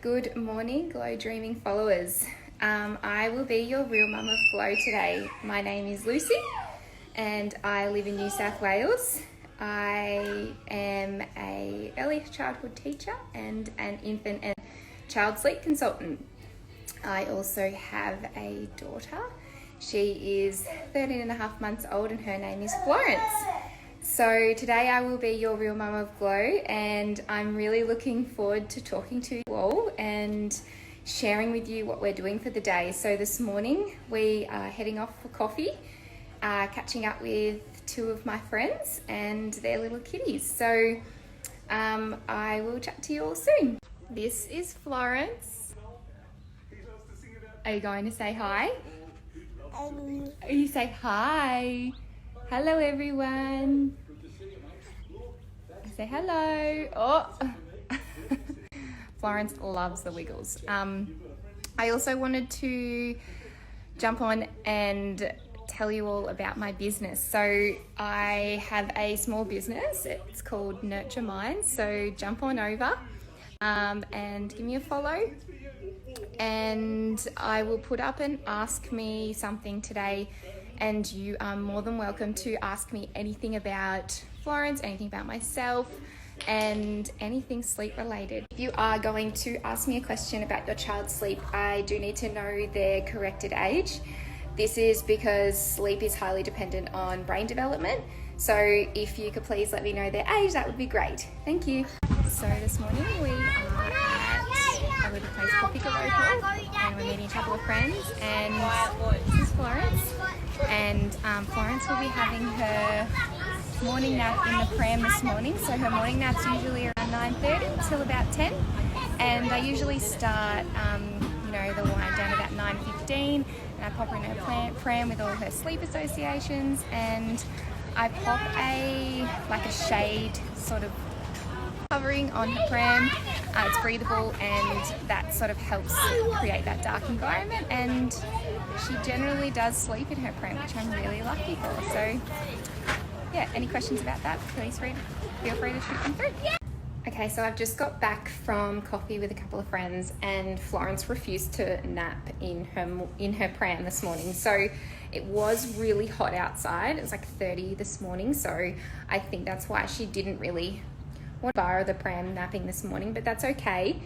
Good morning, Glow Dreaming followers. I will be your real mum of Glow today. My name is Lucy and I live in New South Wales. I am a early childhood teacher and an infant and child sleep consultant. I also have a daughter. She is 13 and a half months old and her name is Florence. So today I will be your real mum of Glow, and I'm really looking forward to talking to you all and sharing with you what we're doing for the day. So this morning we are heading off for coffee, catching up with two of my friends and their little kitties. So I will chat to you all soon. This is Florence. Are you going to say hi? You say hi. Hello everyone. Say hello. Oh, Florence loves the wiggles. I also wanted to jump on and tell you all about my business. So I have a small business. It's called Nurture Minds. So jump on over and give me a follow. And I will put up an Ask Me Something today, and you are more than welcome to ask me anything about Florence, anything about myself, and anything sleep related. If you are going to ask me a question about your child's sleep, I do need to know their corrected age. This is because sleep is highly dependent on brain development. So if you could please let me know their age, that would be great. Thank you. So this morning we are at a little place called and we're meeting a couple of friends, and this is Florence. And Florence will be having her morning nap in the pram this morning. So her morning nap's usually around 9:30 till about 10. And I usually start, the wind down about 9:15. And I pop her in her pram with all her sleep associations, and I pop a shade sort of covering on her pram. It's breathable and that sort of helps create that dark environment, and she generally does sleep in her pram, which I'm really lucky for. So yeah, any questions about that, please feel free to shoot them through. Okay, so I've just got back from coffee with a couple of friends, and Florence refused to nap in her pram this morning. So it was really hot outside. It was like 30 this morning, so I think that's why she didn't really want to borrow the pram napping this morning, but that's okay.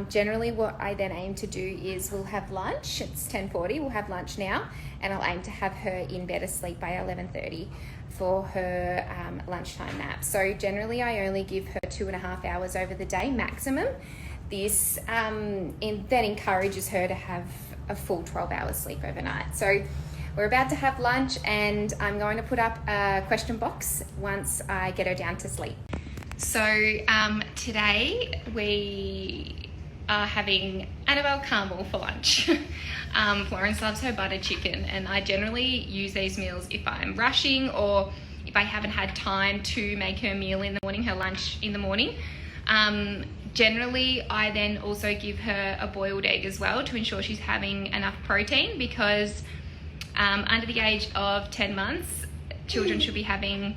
Generally what I then aim to do is we'll have lunch. It's 10:40, we'll have lunch now, and I'll aim to have her in bed asleep by 11:30 for her lunchtime nap. So generally I only give her 2.5 hours over the day maximum. This then encourages her to have a full 12 hours sleep overnight. So we're about to have lunch, and I'm going to put up a question box once I get her down to sleep. So today we are having Annabelle caramel for lunch. Florence loves her butter chicken, and I generally use these meals if I'm rushing or if I haven't had time to make her meal in the morning, her lunch in the morning. Generally, I then also give her a boiled egg as well to ensure she's having enough protein, because under the age of 10 months, children should be having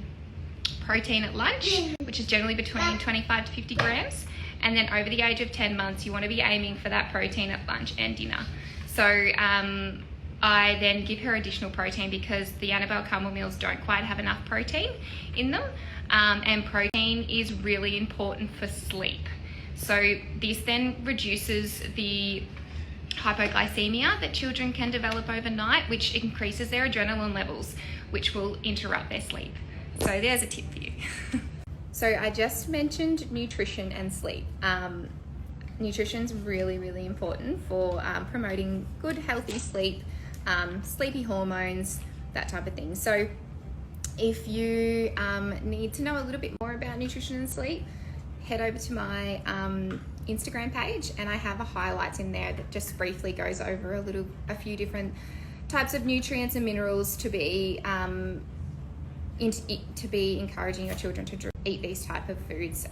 protein at lunch, which is generally between 25 to 50 grams. And then over the age of 10 months, you want to be aiming for that protein at lunch and dinner. So I then give her additional protein because the Annabelle caramel meals don't quite have enough protein in them. And protein is really important for sleep. So this then reduces the hypoglycemia that children can develop overnight, which increases their adrenaline levels, which will interrupt their sleep. So there's a tip for you. So I just mentioned nutrition and sleep. Nutrition's really, really important for promoting good, healthy sleep, sleepy hormones, that type of thing. So if you need to know a little bit more about nutrition and sleep, head over to my Instagram page, and I have a highlights in there that just briefly goes over a few different types of nutrients and minerals to be encouraging your children to eat these type of foods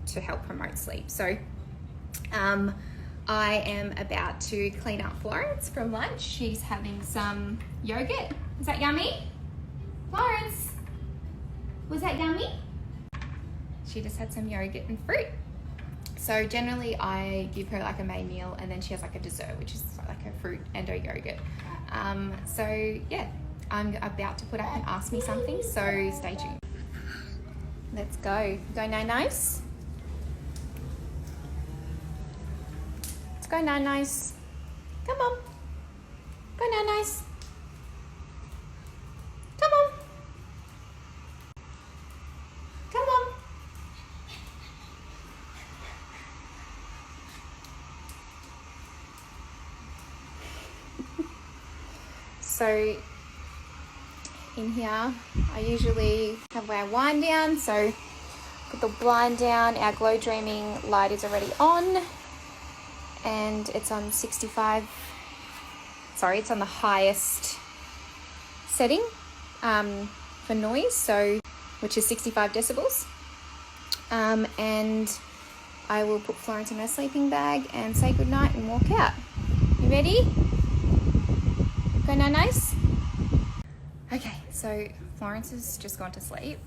to help promote sleep. So I am about to clean up Florence from lunch. She's having some yogurt. Is that yummy? Florence, was that yummy? She just had some yogurt and fruit. So generally I give her like a main meal, and then she has like a dessert, which is like a fruit and a yogurt. So yeah, I'm about to put up and ask me something, so stay tuned. Let's go. Go nice. Let's go nice. Come on. Go nice. Come on. Come on. So in here, I usually have our wind down. So put the blind down. Our glow dreaming light is already on, and it's on 65. Sorry, it's on the highest setting for noise, so which is 65 decibels. And I will put Florence in her sleeping bag and say goodnight and walk out. You ready? Go nice. Okay, so Florence has just gone to sleep.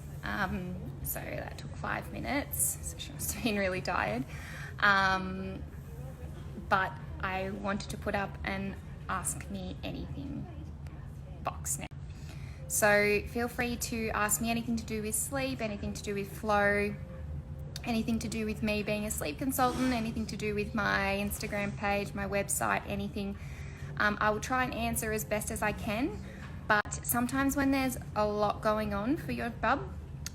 So that took 5 minutes. So she must have been really tired. But I wanted to put up an Ask Me Anything box now. So feel free to ask me anything to do with sleep, anything to do with flow, anything to do with me being a sleep consultant, anything to do with my Instagram page, my website, anything. I will try and answer as best as I can, but sometimes when there's a lot going on for your bub,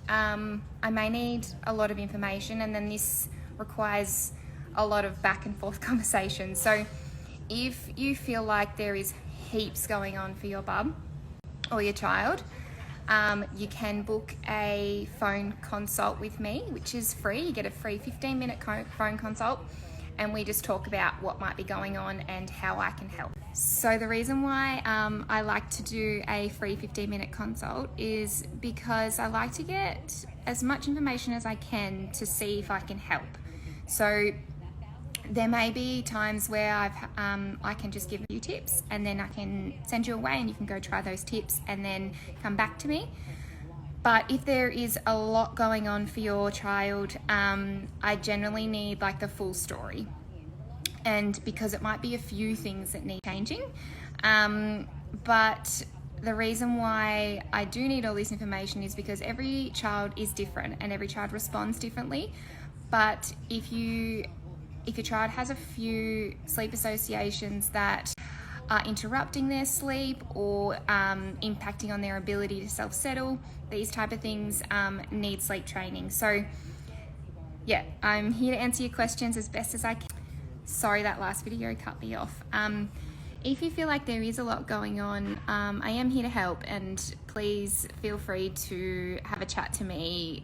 I may need a lot of information, and then this requires a lot of back and forth conversation. So if you feel like there is heaps going on for your bub or your child, you can book a phone consult with me, which is free. You get a free 15-minute phone consult, and we just talk about what might be going on and how I can help. So the reason why I like to do a free 15-minute consult is because I like to get as much information as I can to see if I can help. So there may be times where I can just give you tips, and then I can send you away and you can go try those tips and then come back to me. But if there is a lot going on for your child, I generally need like the full story. And because it might be a few things that need changing. But the reason why I do need all this information is because every child is different and every child responds differently. But if your child has a few sleep associations that are interrupting their sleep or impacting on their ability to self-settle, these type of things need sleep training. So yeah, I'm here to answer your questions as best as I can. Sorry, that last video cut me off. If you feel like there is a lot going on, I am here to help, and please feel free to have a chat to me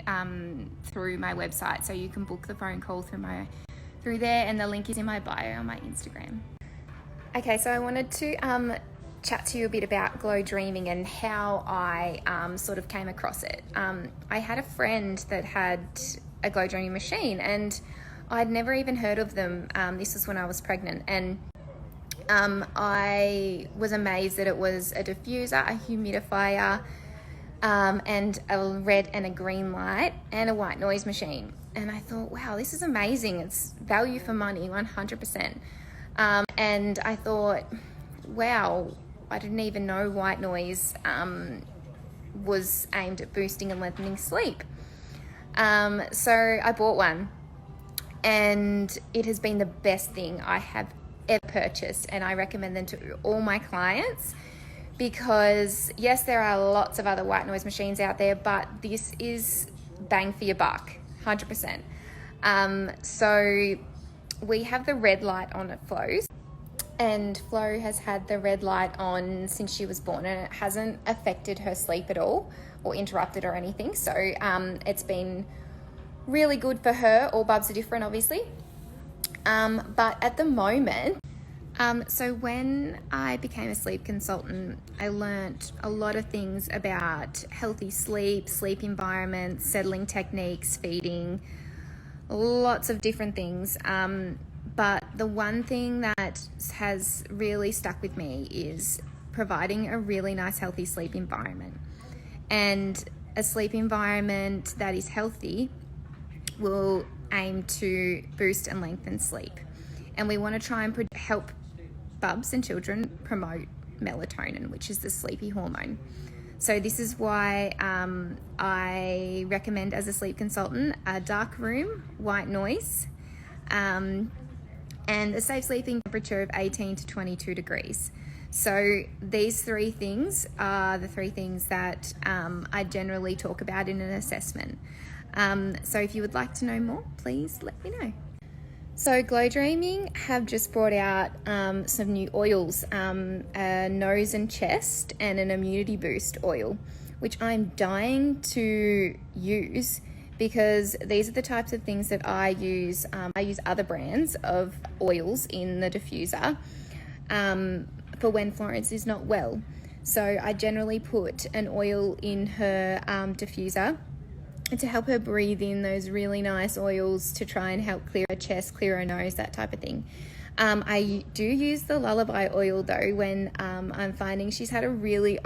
through my website. So you can book the phone call through there, and the link is in my bio on my Instagram. Okay, so I wanted to chat to you a bit about glow dreaming and how I sort of came across it. I had a friend that had a glow dreaming machine, and I'd never even heard of them. This was when I was pregnant, and I was amazed that it was a diffuser, a humidifier, and a red and a green light, and a white noise machine. And I thought, wow, this is amazing. It's value for money, 100%. And I thought, wow, I didn't even know white noise was aimed at boosting and lengthening sleep. So I bought one, and it has been the best thing I have ever purchased, and I recommend them to all my clients because yes, there are lots of other white noise machines out there, but this is bang for your buck, 100%. So we have the red light on at Flo's, and Flo has had the red light on since she was born, and it hasn't affected her sleep at all or interrupted or anything. So it's been really good for her. All bubs are different, obviously. But at the moment, so when I became a sleep consultant, I learnt a lot of things about healthy sleep, sleep environments, settling techniques, feeding, lots of different things. But the one thing that has really stuck with me is providing a really nice, healthy sleep environment. And a sleep environment that is healthy will aim to boost and lengthen sleep. And we want to try and help bubs and children promote melatonin, which is the sleepy hormone. So this is why I recommend, as a sleep consultant, a dark room, white noise, and a safe sleeping temperature of 18 to 22 degrees. So these three things are the three things that I generally talk about in an assessment. So if you would like to know more, please let me know. So Glow Dreaming have just brought out some new oils, a nose and chest and an immunity boost oil, which I'm dying to use because these are the types of things that I use. I use other brands of oils in the diffuser for when Florence is not well. So I generally put an oil in her diffuser to help her breathe in those really nice oils to try and help clear her chest, clear her nose, that type of thing. I do use the lullaby oil though when I'm finding she's had a really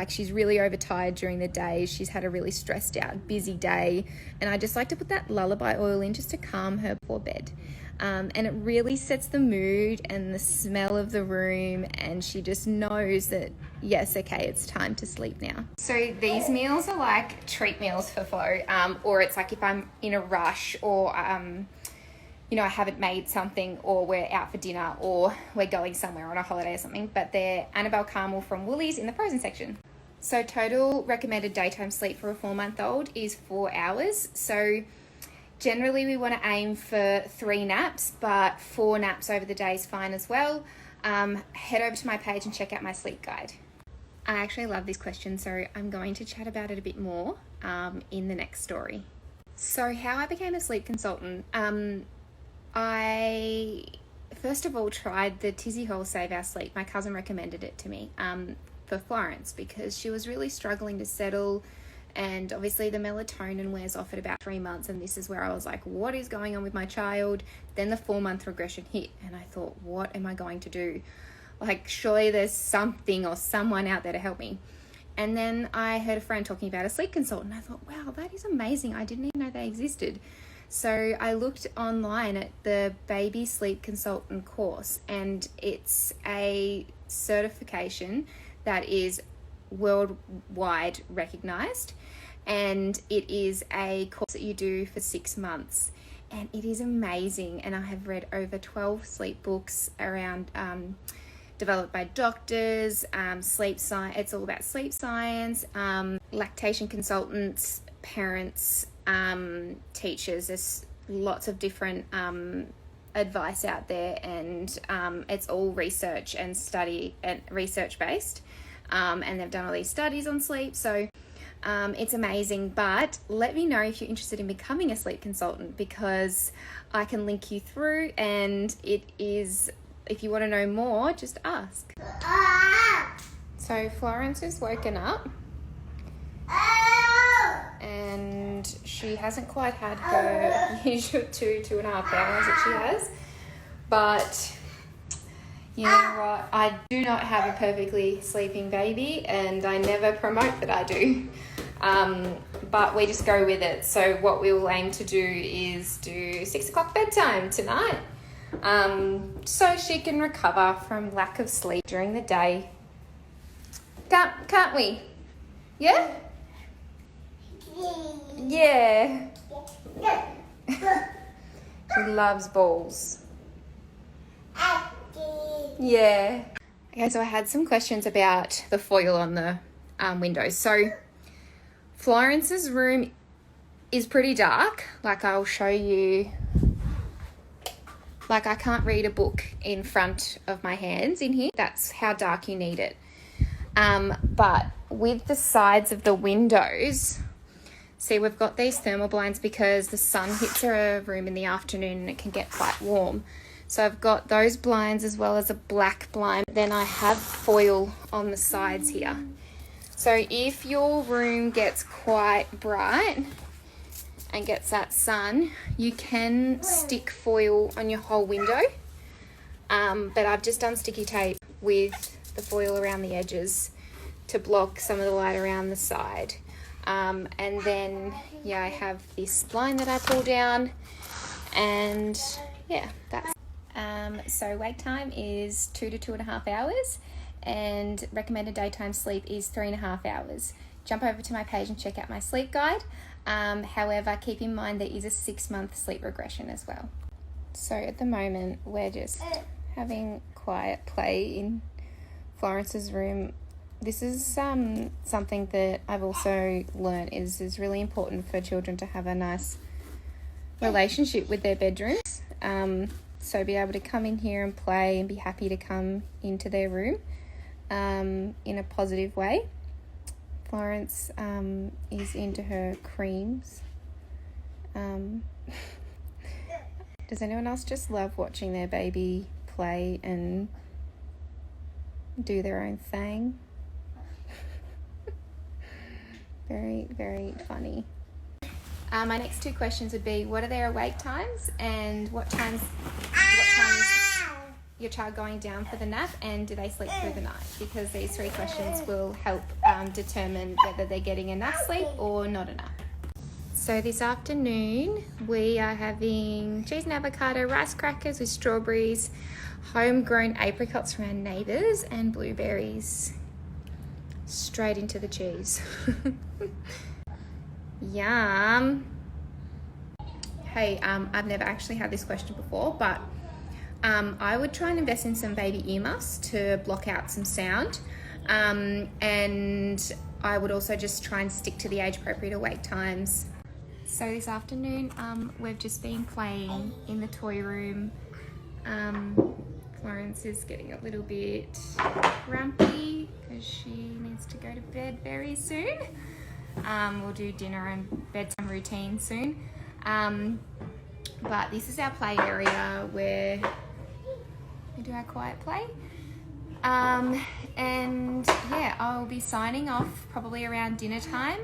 she's really overtired during the day. She's had a really stressed out, busy day, and I just like to put that lullaby oil in just to calm her before bed. And it really sets the mood and the smell of the room, and she just knows that, yes, okay, it's time to sleep now. So these meals are like treat meals for Flo, or it's like if I'm in a rush or, I haven't made something, or we're out for dinner, or we're going somewhere on a holiday or something, but they're Annabelle Caramel from Woolies in the frozen section. So total recommended daytime sleep for a 4-month-old is 4 hours. So generally, we want to aim for 3 naps, but 4 naps over the day is fine as well. Head over to my page and check out my sleep guide. I actually love this question, so I'm going to chat about it a bit more in the next story. So how I became a sleep consultant, I first of all tried the Tizzy Hole Save Our Sleep. My cousin recommended it to me for Florence because she was really struggling to settle. And obviously the melatonin wears off at about 3 months, and this is where I was like, what is going on with my child? Then the 4-month regression hit, and I thought, what am I going to do? Like, surely there's something or someone out there to help me. And then I heard a friend talking about a sleep consultant. I thought, wow, that is amazing. I didn't even know they existed. So I looked online at the baby sleep consultant course, and it's a certification that is worldwide recognized, and it is a course that you do for 6 months, and it is amazing. And I have read over 12 sleep books around developed by doctors, sleep science. It's all about sleep science, lactation consultants, parents, teachers. There's lots of different advice out there, and it's all research and research based. And they've done all these studies on sleep, so it's amazing. But let me know if you're interested in becoming a sleep consultant, because I can link you through, and it is, if you want to know more, just ask. So Florence is woken up, and she hasn't quite had her usual 2.5 hours that she has, but you know what? I do not have a perfectly sleeping baby, and I never promote that I do. But we just go with it. So what we will aim to do is do 6 o'clock bedtime tonight, so she can recover from lack of sleep during the day. Can't we? Yeah? Yeah. She loves balls. Yeah. Okay, so I had some questions about the foil on the windows. So Florence's room is pretty dark. Like, I'll show you. Like, I can't read a book in front of my hands in here. That's how dark you need it. But with the sides of the windows, see, we've got these thermal blinds because the sun hits her room in the afternoon and it can get quite warm. So I've got those blinds as well as a black blind. Then I have foil on the sides here. So if your room gets quite bright and gets that sun, you can stick foil on your whole window. But I've just done sticky tape with the foil around the edges to block some of the light around the side. And then, yeah, I have this blind that I pull down, And yeah, that's so wake time is 2 to 2.5 hours, and recommended daytime sleep is 3.5 hours. Jump over to my page and check out my sleep guide. However, keep in mind there is a 6-month sleep regression as well. So at the moment we're just having quiet play in Florence's room. This is something that I've also learned is really important for children to have a nice relationship with their bedrooms. So be able to come in here and play and be happy to come into their room in a positive way. Florence is into her creams. Does anyone else just love watching their baby play and do their own thing? Very, very funny. My next 2 questions would be, what are their awake times, and what time is your child going down for the nap, and do they sleep through the night? Because these 3 questions will help determine whether they're getting enough sleep or not enough. So this afternoon we are having cheese and avocado rice crackers with strawberries, homegrown apricots from our neighbours, and blueberries straight into the cheese. Yum. Hey, I've never actually had this question before, but I would try and invest in some baby earmuffs to block out some sound, and I would also just try and stick to the age appropriate awake times. So this afternoon we've just been playing in the toy room. Florence is getting a little bit grumpy because she needs to go to bed very soon. We'll do dinner and bedtime routine soon. But this is our play area where we do our quiet play. And yeah, I'll be signing off probably around dinner time,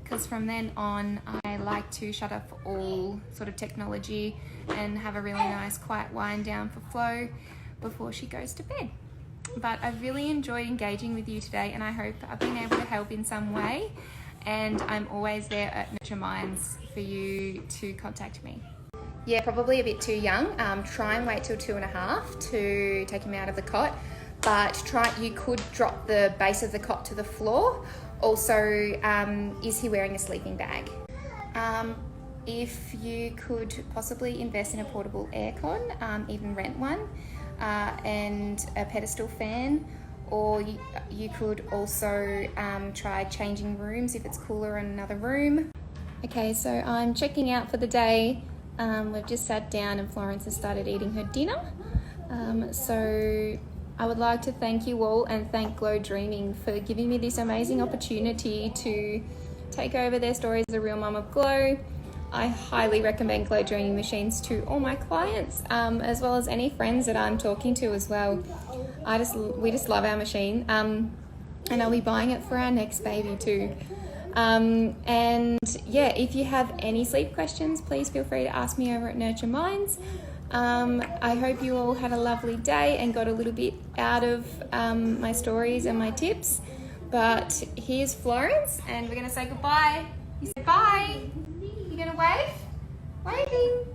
because from then on I like to shut off all sort of technology and have a really nice quiet wind down for Flo before she goes to bed. But I've really enjoyed engaging with you today, and I hope I've been able to help in some way, and I'm always there at Nurture Minds for you to contact me. Yeah, probably a bit too young. Try and wait till 2.5 to take him out of the cot, but you could drop the base of the cot to the floor. Also, is he wearing a sleeping bag? If you could possibly invest in a portable aircon, even rent one, and a pedestal fan, or you could also try changing rooms if it's cooler in another room. Okay, so I'm checking out for the day. We've just sat down and Florence has started eating her dinner. So I would like to thank you all and thank Glow Dreaming for giving me this amazing opportunity to take over their stories as a real mum of Glow. I highly recommend Glow Dreaming machines to all my clients, as well as any friends that I'm talking to as well. We just love our machine, and I'll be buying it for our next baby too. And yeah, if you have any sleep questions, please feel free to ask me over at Nurture Minds. I hope you all had a lovely day and got a little bit out of my stories and my tips. But here's Florence, and we're going to say goodbye. You say bye. You going to wave? Waving.